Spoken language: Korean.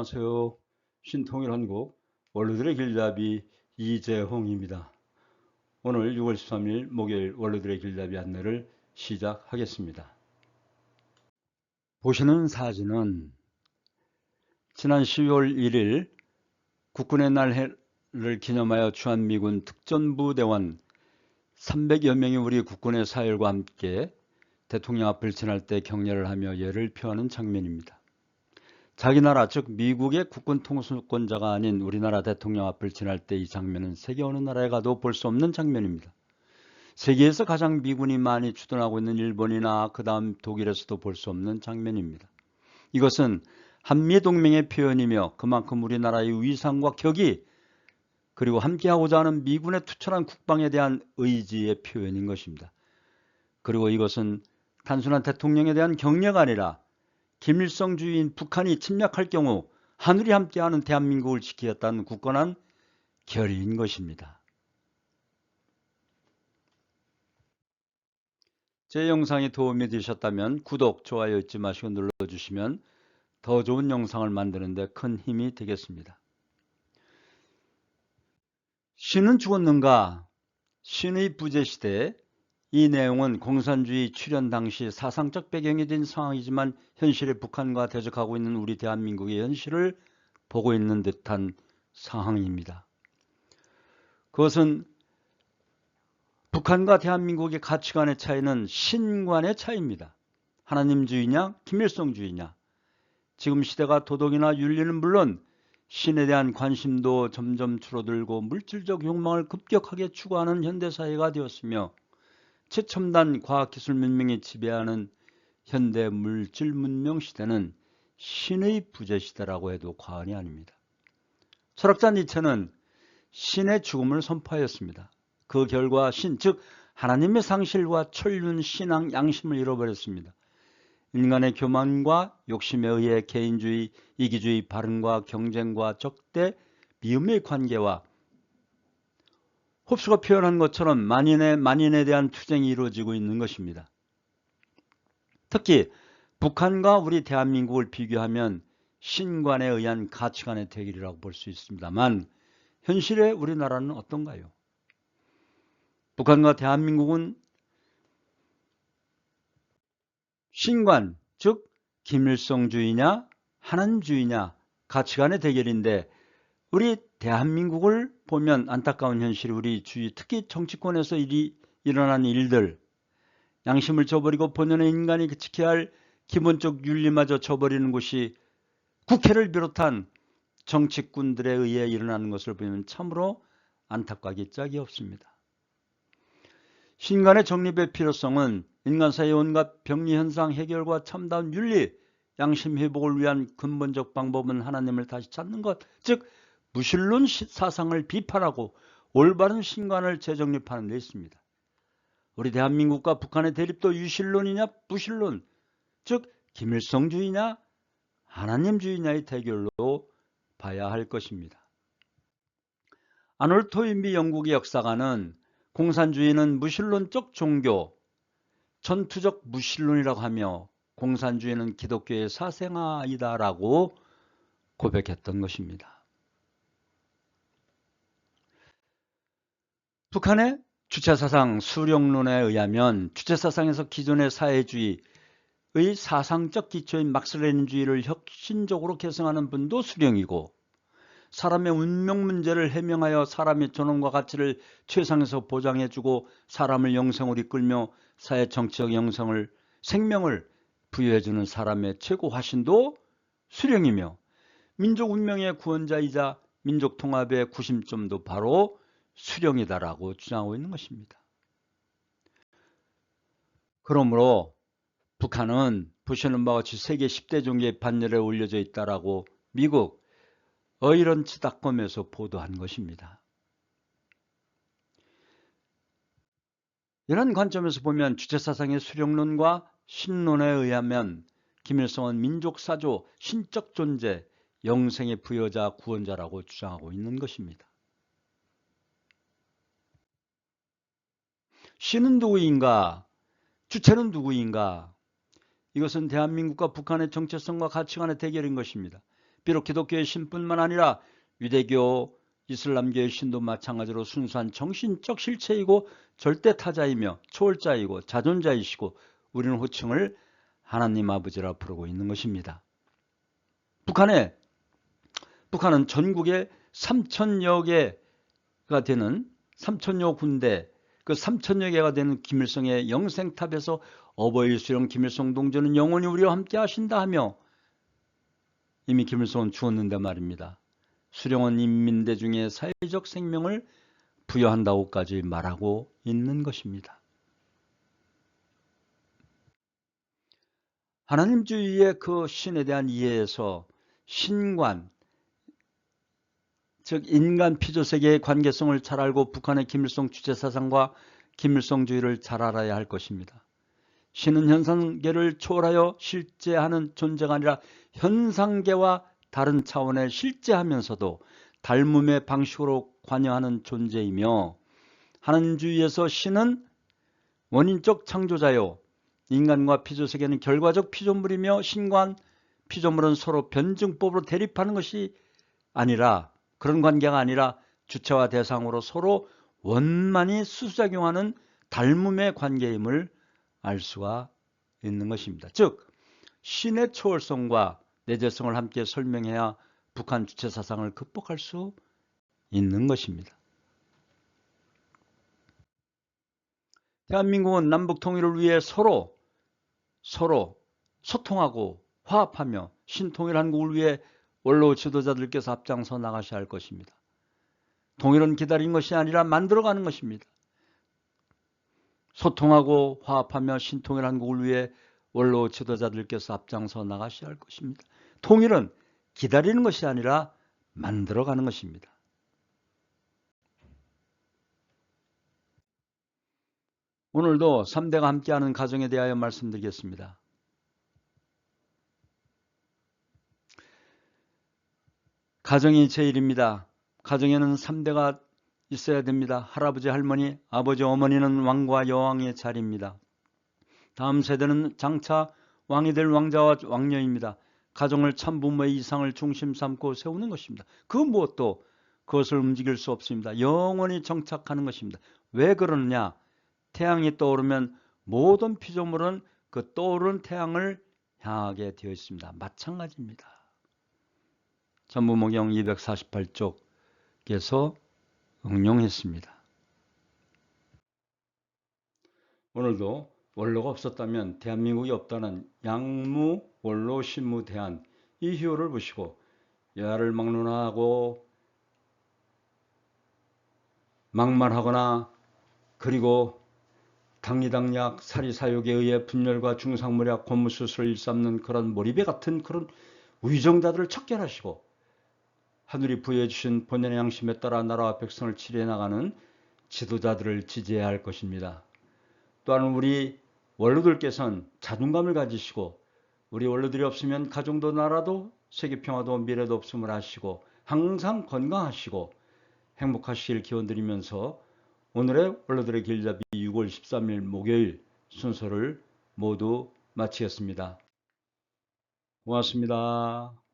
안녕하세요. 신통일한국 원로들의 길잡이 이재홍입니다. 오늘 6월 13일 목요일 원로들의 길잡이 안내를 시작하겠습니다. 보시는 사진은 지난 12월 1일 국군의 날을 기념하여 주한미군 특전부대원 300여 명이 우리 국군의 사열과 함께 대통령 앞을 지날 때 격려를 하며 예를 표하는 장면입니다. 자기 나라 즉 미국의 국군 통수권자가 아닌 우리나라 대통령 앞을 지날 때 이 장면은 세계 어느 나라에 가도 볼 수 없는 장면입니다. 세계에서 가장 미군이 많이 주둔하고 있는 일본이나 그 다음 독일에서도 볼 수 없는 장면입니다. 이것은 한미동맹의 표현이며 그만큼 우리나라의 위상과 격이 그리고 함께하고자 하는 미군의 투철한 국방에 대한 의지의 표현인 것입니다. 그리고 이것은 단순한 대통령에 대한 격려가 아니라 김일성주의인 북한이 침략할 경우 하늘이 함께하는 대한민국을 지키겠다는 굳건한 결의인 것입니다. 제 영상이 도움이 되셨다면 구독, 좋아요 잊지 마시고 눌러주시면 더 좋은 영상을 만드는 데 큰 힘이 되겠습니다. 신은 죽었는가? 신의 부재시대. 이 내용은 공산주의 출현 당시 사상적 배경이 된 상황이지만 현실의 북한과 대적하고 있는 우리 대한민국의 현실을 보고 있는 듯한 상황입니다. 그것은 북한과 대한민국의 가치관의 차이는 신관의 차이입니다. 하나님주의냐 김일성주의냐. 지금 시대가 도덕이나 윤리는 물론 신에 대한 관심도 점점 줄어들고 물질적 욕망을 급격하게 추구하는 현대사회가 되었으며 최첨단 과학기술 문명이 지배하는 현대 물질 문명 시대는 신의 부재 시대라고 해도 과언이 아닙니다. 철학자 니체는 신의 죽음을 선포하였습니다. 그 결과 신, 즉 하나님의 상실과 천륜, 신앙, 양심을 잃어버렸습니다. 인간의 교만과 욕심에 의해 개인주의, 이기주의, 발언과 경쟁과 적대, 미움의 관계와 홉스가 표현한 것처럼 만인에 대한 투쟁이 이루어지고 있는 것입니다. 특히 북한과 우리 대한민국을 비교하면 신관에 의한 가치관의 대결이라고 볼 수 있습니다만 현실의 우리나라는 어떤가요? 북한과 대한민국은 신관, 즉 김일성주의냐 하나님주의냐 가치관의 대결인데 우리 대한민국을 보면 안타까운 현실이 우리 주위 특히 정치권에서 일어난 일들, 양심을 저버리고 본연의 인간이 지켜야 할 기본적 윤리마저 저버리는 것이 국회를 비롯한 정치꾼들에 의해 일어나는 것을 보면 참으로 안타까기 짝이 없습니다. 신간의 정립의 필요성은 인간사회의 온갖 병리현상 해결과 참다운 윤리, 양심 회복을 위한 근본적 방법은 하나님을 다시 찾는 것, 즉 무신론 사상을 비판하고 올바른 신관을 재정립하는 데 있습니다. 우리 대한민국과 북한의 대립도 유신론이냐 무신론, 즉 김일성주의냐 하나님주의냐의 대결로 봐야 할 것입니다. 아놀드 토인비 영국의 역사가는 공산주의는 무신론적 종교, 전투적 무신론이라고 하며 공산주의는 기독교의 사생아이다라고 고백했던 것입니다. 북한의 주체사상 수령론에 의하면 주체사상에서 기존의 사회주의의 사상적 기초인 막스레닌주의를 혁신적으로 개성하는 분도 수령이고 사람의 운명 문제를 해명하여 사람의 존엄과 가치를 최상에서 보장해주고 사람을 영생으로 이끌며 사회 정치적 영성을 생명을 부여해주는 사람의 최고 화신도 수령이며 민족 운명의 구원자이자 민족 통합의 구심점도 바로 수령이다라고 주장하고 있는 것입니다. 그러므로 북한은 보시는 바와 같이 세계 10대 종교의 반열에 올려져 있다라고 미국 어이런츠닷컴에서 보도한 것입니다. 이런 관점에서 보면 주체사상의 수령론과 신론에 의하면 김일성은 민족사조, 신적 존재, 영생의 부여자, 구원자라고 주장하고 있는 것입니다. 신은 누구인가? 주체는 누구인가? 이것은 대한민국과 북한의 정체성과 가치관의 대결인 것입니다. 비록 기독교의 신뿐만 아니라 유대교, 이슬람교의 신도 마찬가지로 순수한 정신적 실체이고 절대 타자이며 초월자이고 자존자이시고 우리는 호칭을 하나님 아버지라 부르고 있는 것입니다. 북한은 전국에 3천여 개가 되는 3천여 군데, 그 3천여 개가 되는 김일성의 영생탑에서 어버이 수령 김일성 동지는 영원히 우리와 함께 하신다 하며 이미 김일성은 죽었는데 말입니다. 수령은 인민대중의 사회적 생명을 부여한다고까지 말하고 있는 것입니다. 하나님주의의 그 신에 대한 이해에서 신관, 즉 인간 피조세계의 관계성을 잘 알고 북한의 김일성 주체사상과 김일성주의를 잘 알아야 할 것입니다. 신은 현상계를 초월하여 실제하는 존재가 아니라 현상계와 다른 차원에 실제하면서도 닮음의 방식으로 관여하는 존재이며 하나님주의에서 신은 원인적 창조자요 인간과 피조세계는 결과적 피조물이며 신과 피조물은 서로 변증법으로 대립하는 것이 아니라 그런 관계가 아니라 주체와 대상으로 서로 원만히 수수작용하는 닮음의 관계임을 알 수가 있는 것입니다. 즉 신의 초월성과 내재성을 함께 설명해야 북한 주체사상을 극복할 수 있는 것입니다. 대한민국은 남북통일을 위해 서로 소통하고 화합하며 신통일 한국을 위해 원로 지도자들께서 앞장서 나가셔야 할 것입니다. 통일은 기다리는 것이 아니라 만들어가는 것입니다. 소통하고 화합하며 신통일 한국을 위해 원로 지도자들께서 앞장서 나가셔야 할 것입니다. 통일은 기다리는 것이 아니라 만들어가는 것입니다. 오늘도 3대가 함께하는 가정에 대하여 말씀드리겠습니다. 가정이 제일입니다. 가정에는 3대가 있어야 됩니다. 할아버지, 할머니, 아버지, 어머니는 왕과 여왕의 자리입니다. 다음 세대는 장차 왕이 될 왕자와 왕녀입니다. 가정을 참부모의 이상을 중심 삼고 세우는 것입니다. 그 무엇도 그것을 움직일 수 없습니다. 영원히 정착하는 것입니다. 왜 그러느냐? 태양이 떠오르면 모든 피조물은 그 떠오르는 태양을 향하게 되어 있습니다. 마찬가지입니다. 전부모경 248쪽에서 응용했습니다. 오늘도 원로가 없었다면 대한민국이 없다는 양무, 원로, 신무, 대안 이 효를 보시고 여야를 막론하고 막말하거나 그리고 당리당략, 사리사욕에 의해 분열과 중상모략, 고무수술을 일삼는 그런 몰입에 같은 그런 위정자들을 척결하시고 하늘이 부여해 주신 본연의 양심에 따라 나라와 백성을 치료해 나가는 지도자들을 지지해야 할 것입니다. 또한 우리 원로들께서는 자존감을 가지시고 우리 원로들이 없으면 가정도 나라도 세계평화도 미래도 없음을 아시고 항상 건강하시고 행복하시길 기원드리면서 오늘의 원로들의 길잡이 6월 13일 목요일 순서를 모두 마치겠습니다. 고맙습니다.